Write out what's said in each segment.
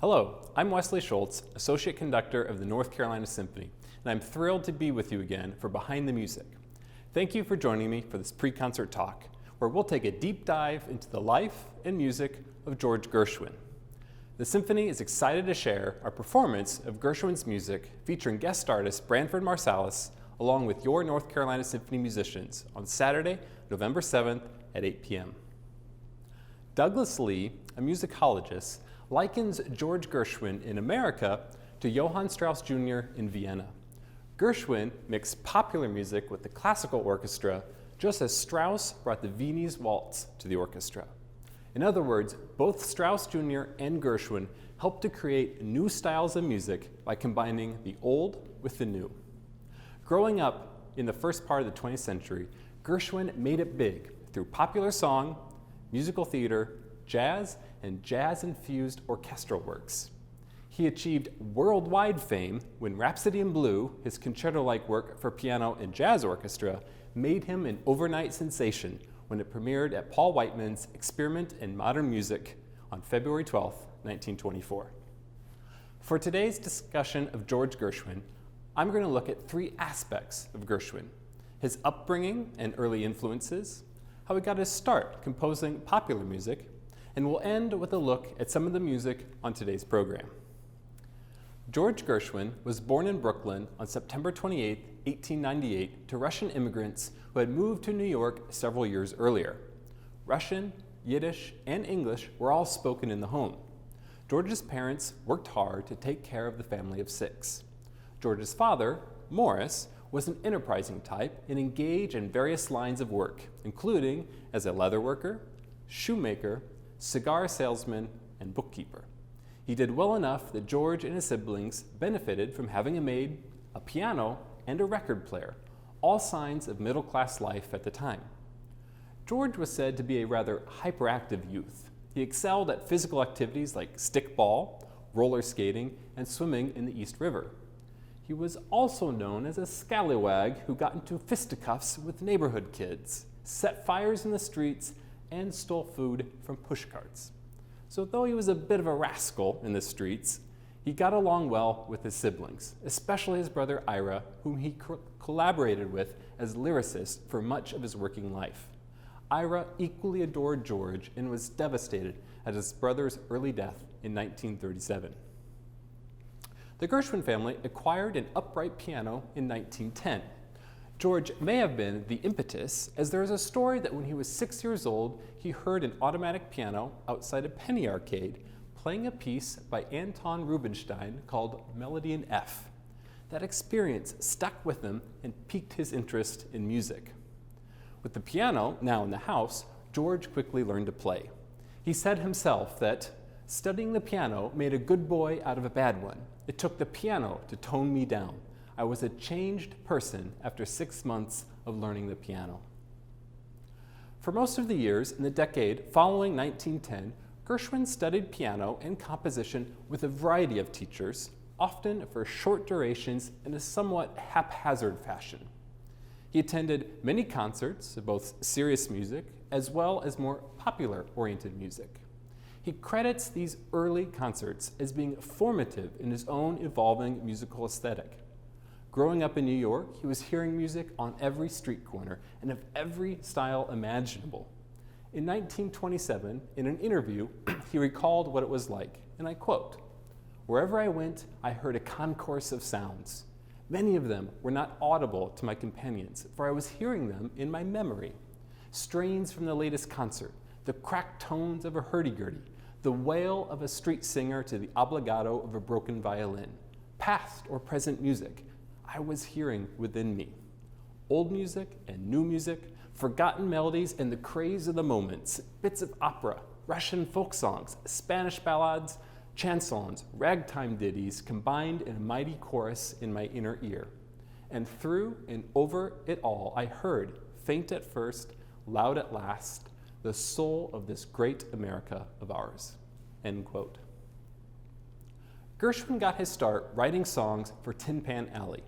Hello, I'm Wesley Schultz, Associate Conductor of the North Carolina Symphony, and I'm thrilled to be with you again for Behind the Music. Thank you for joining me for this pre-concert talk, where we'll take a deep dive into the life and music of George Gershwin. The Symphony is excited to share our performance of Gershwin's music featuring guest artist Branford Marsalis, along with your North Carolina Symphony musicians on Saturday, November 7th at 8 p.m. Douglas Lee, a musicologist, likens George Gershwin in America to Johann Strauss Jr. in Vienna. Gershwin mixed popular music with the classical orchestra, just as Strauss brought the Viennese waltz to the orchestra. In other words, both Strauss Jr. and Gershwin helped to create new styles of music by combining the old with the new. Growing up in the first part of the 20th century, Gershwin made it big through popular song, musical theater, jazz, and jazz-infused orchestral works. He achieved worldwide fame when Rhapsody in Blue, his concerto-like work for piano and jazz orchestra, made him an overnight sensation when it premiered at Paul Whiteman's Experiment in Modern Music on February 12, 1924. For today's discussion of George Gershwin, I'm going to look at three aspects of Gershwin: his upbringing and early influences, how he got his start composing popular music, and we'll end with a look at some of the music on today's program. George Gershwin was born in Brooklyn on September 28, 1898, to Russian immigrants who had moved to New York several years earlier. Russian, Yiddish, and English were all spoken in the home. George's parents worked hard to take care of the family of six. George's father, Morris, was an enterprising type and engaged in various lines of work, including as a leather worker, shoemaker, cigar salesman, and bookkeeper. He did well enough that George and his siblings benefited from having a maid, a piano, and a record player, all signs of middle-class life at the time. George was said to be a rather hyperactive youth. He excelled at physical activities like stickball, roller skating, and swimming in the East River. He was also known as a scallywag who got into fisticuffs with neighborhood kids, set fires in the streets, and stole food from pushcarts. So though he was a bit of a rascal in the streets, he got along well with his siblings, especially his brother Ira, whom he collaborated with as lyricist for much of his working life. Ira equally adored George and was devastated at his brother's early death in 1937. The Gershwin family acquired an upright piano in 1910. George may have been the impetus, as there is a story that when he was 6 years old, he heard an automatic piano outside a penny arcade playing a piece by Anton Rubinstein called Melody in F. That experience stuck with him and piqued his interest in music. With the piano now in the house, George quickly learned to play. He said himself that studying the piano made a good boy out of a bad one. It took the piano to tone me down. I was a changed person after 6 months of learning the piano. For most of the years in the decade following 1910, Gershwin studied piano and composition with a variety of teachers, often for short durations in a somewhat haphazard fashion. He attended many concerts of both serious music as well as more popular-oriented music. He credits these early concerts as being formative in his own evolving musical aesthetic. Growing up in New York, he was hearing music on every street corner and of every style imaginable. In 1927, in an interview, he recalled what it was like, and I quote, "Wherever I went, I heard a concourse of sounds. Many of them were not audible to my companions, for I was hearing them in my memory. Strains from the latest concert, the cracked tones of a hurdy-gurdy, the wail of a street singer to the obligato of a broken violin, past or present music, I was hearing within me. Old music and new music, forgotten melodies and the craze of the moments, bits of opera, Russian folk songs, Spanish ballads, chansons, ragtime ditties combined in a mighty chorus in my inner ear. And through and over it all I heard, faint at first, loud at last, the soul of this great America of ours." End quote. Gershwin got his start writing songs for Tin Pan Alley.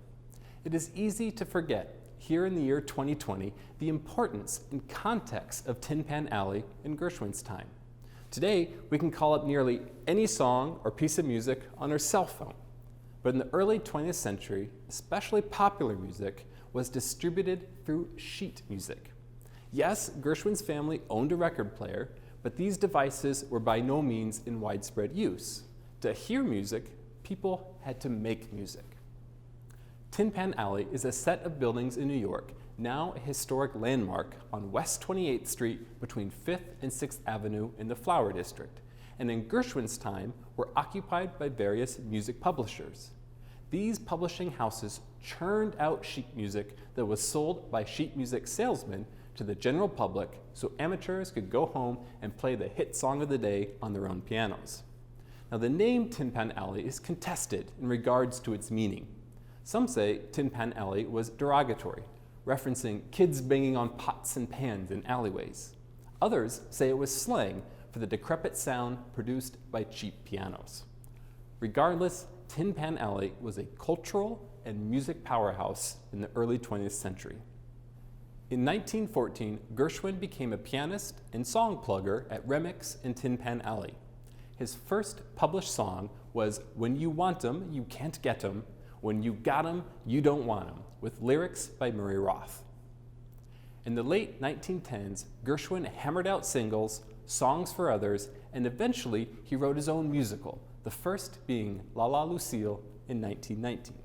It is easy to forget, here in the year 2020, the importance and context of Tin Pan Alley in Gershwin's time. Today, we can call up nearly any song or piece of music on our cell phone. But in the early 20th century, especially popular music was distributed through sheet music. Yes, Gershwin's family owned a record player, but these devices were by no means in widespread use. To hear music, people had to make music. Tin Pan Alley is a set of buildings in New York, now a historic landmark on West 28th Street between 5th and 6th Avenue in the Flower District, and in Gershwin's time were occupied by various music publishers. These publishing houses churned out sheet music that was sold by sheet music salesmen to the general public so amateurs could go home and play the hit song of the day on their own pianos. Now, the name Tin Pan Alley is contested in regards to its meaning. Some say Tin Pan Alley was derogatory, referencing kids banging on pots and pans in alleyways. Others say it was slang for the decrepit sound produced by cheap pianos. Regardless, Tin Pan Alley was a cultural and music powerhouse in the early 20th century. In 1914, Gershwin became a pianist and song plugger at Remix and Tin Pan Alley. His first published song was When You Want 'Em, You Can't Get 'Em, When You Got 'Em, You Don't Want 'Em, with lyrics by Murray Roth. In the late 1910s, Gershwin hammered out singles, songs for others, and eventually he wrote his own musical, the first being La La Lucille in 1919.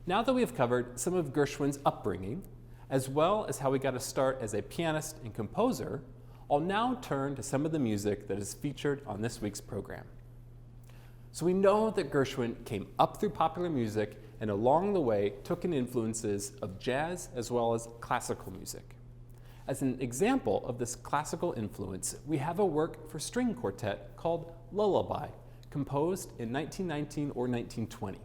Now that we have covered some of Gershwin's upbringing, as well as how he got a start as a pianist and composer, I'll now turn to some of the music that is featured on this week's program. So we know that Gershwin came up through popular music and along the way took in influences of jazz as well as classical music. As an example of this classical influence, we have a work for string quartet called Lullaby, composed in 1919 or 1920,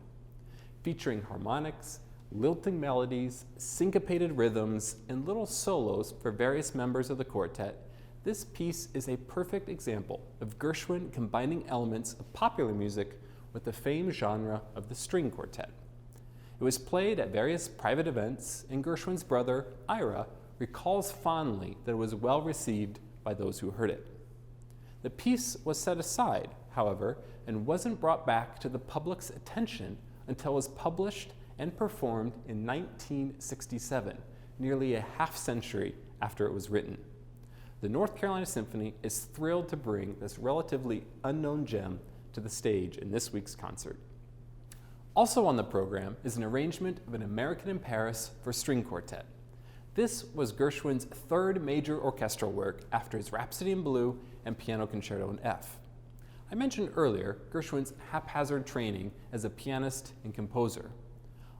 featuring harmonics, lilting melodies, syncopated rhythms, and little solos for various members of the quartet. This piece is a perfect example of Gershwin combining elements of popular music with the famed genre of the string quartet. It was played at various private events, and Gershwin's brother, Ira, recalls fondly that it was well received by those who heard it. The piece was set aside, however, and wasn't brought back to the public's attention until it was published and performed in 1967, nearly a half century after it was written. The North Carolina Symphony is thrilled to bring this relatively unknown gem to the stage in this week's concert. Also on the program is an arrangement of An American in Paris for string quartet. This was Gershwin's third major orchestral work after his Rhapsody in Blue and Piano Concerto in F. I mentioned earlier Gershwin's haphazard training as a pianist and composer.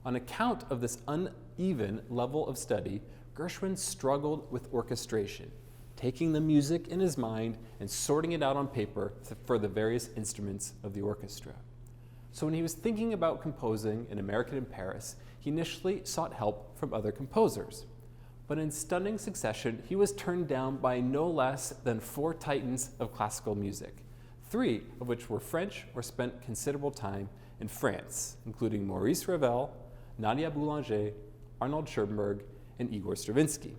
On account of this uneven level of study, Gershwin struggled with orchestration, taking the music in his mind and sorting it out on paper for the various instruments of the orchestra. So when he was thinking about composing An American in Paris, he initially sought help from other composers. But in stunning succession, he was turned down by no less than 4 titans of classical music, 3 of which were French or spent considerable time in France, including Maurice Ravel, Nadia Boulanger, Arnold Schoenberg, and Igor Stravinsky.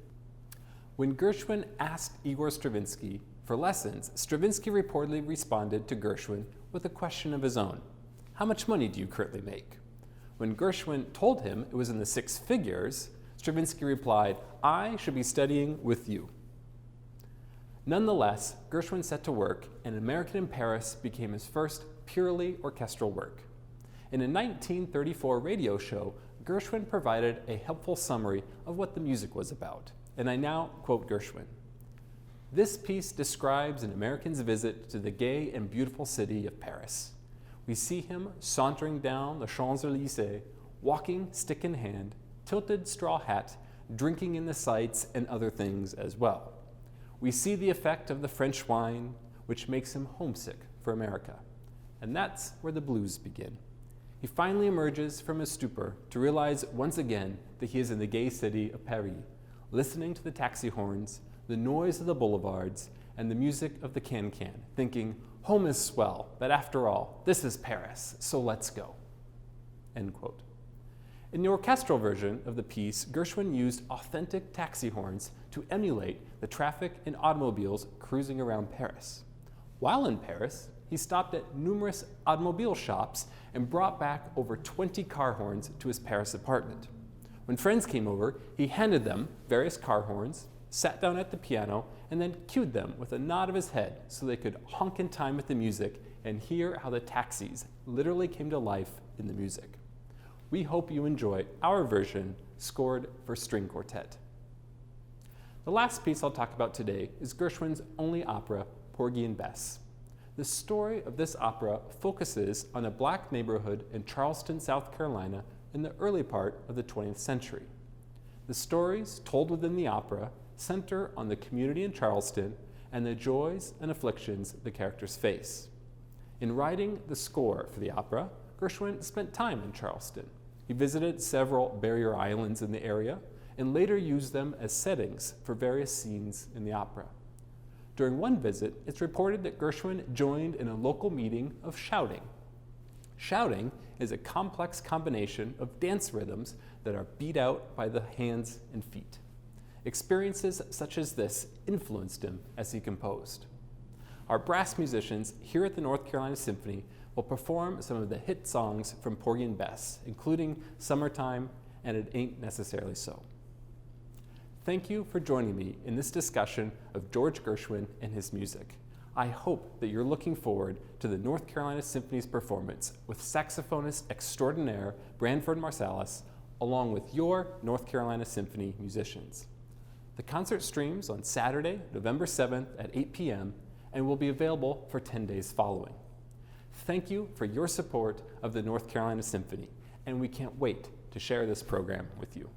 When Gershwin asked Igor Stravinsky for lessons, Stravinsky reportedly responded to Gershwin with a question of his own: "How much money do you currently make?" When Gershwin told him it was in the 6 figures, Stravinsky replied, "I should be studying with you." Nonetheless, Gershwin set to work, and An American in Paris became his first purely orchestral work. In a 1934 radio show, Gershwin provided a helpful summary of what the music was about, and I now quote Gershwin. "This piece describes an American's visit to the gay and beautiful city of Paris. We see him sauntering down the Champs-Élysées, walking stick in hand, tilted straw hat, drinking in the sights and other things as well. We see the effect of the French wine, which makes him homesick for America. And that's where the blues begin. He finally emerges from his stupor to realize once again that he is in the gay city of Paris, listening to the taxi horns, the noise of the boulevards, and the music of the can-can, thinking, home is swell, but after all, this is Paris, so let's go." End quote. In the orchestral version of the piece, Gershwin used authentic taxi horns to emulate the traffic and automobiles cruising around Paris. While in Paris, he stopped at numerous automobile shops and brought back over 20 car horns to his Paris apartment. When friends came over, he handed them various car horns, sat down at the piano, and then cued them with a nod of his head so they could honk in time with the music and hear how the taxis literally came to life in the music. We hope you enjoy our version scored for string quartet. The last piece I'll talk about today is Gershwin's only opera, Porgy and Bess. The story of this opera focuses on a black neighborhood in Charleston, South Carolina in the early part of the 20th century. The stories told within the opera center on the community in Charleston and the joys and afflictions the characters face. In writing the score for the opera, Gershwin spent time in Charleston. He visited several barrier islands in the area and later used them as settings for various scenes in the opera. During one visit, it's reported that Gershwin joined in a local meeting of shouting. Shouting is a complex combination of dance rhythms that are beat out by the hands and feet. Experiences such as this influenced him as he composed. Our brass musicians here at the North Carolina Symphony will perform some of the hit songs from Porgy and Bess, including Summertime and It Ain't Necessarily So. Thank you for joining me in this discussion of George Gershwin and his music. I hope that you're looking forward to the North Carolina Symphony's performance with saxophonist extraordinaire Branford Marsalis, along with your North Carolina Symphony musicians. The concert streams on Saturday, November 7th at 8 p.m. and will be available for 10 days following. Thank you for your support of the North Carolina Symphony, and we can't wait to share this program with you.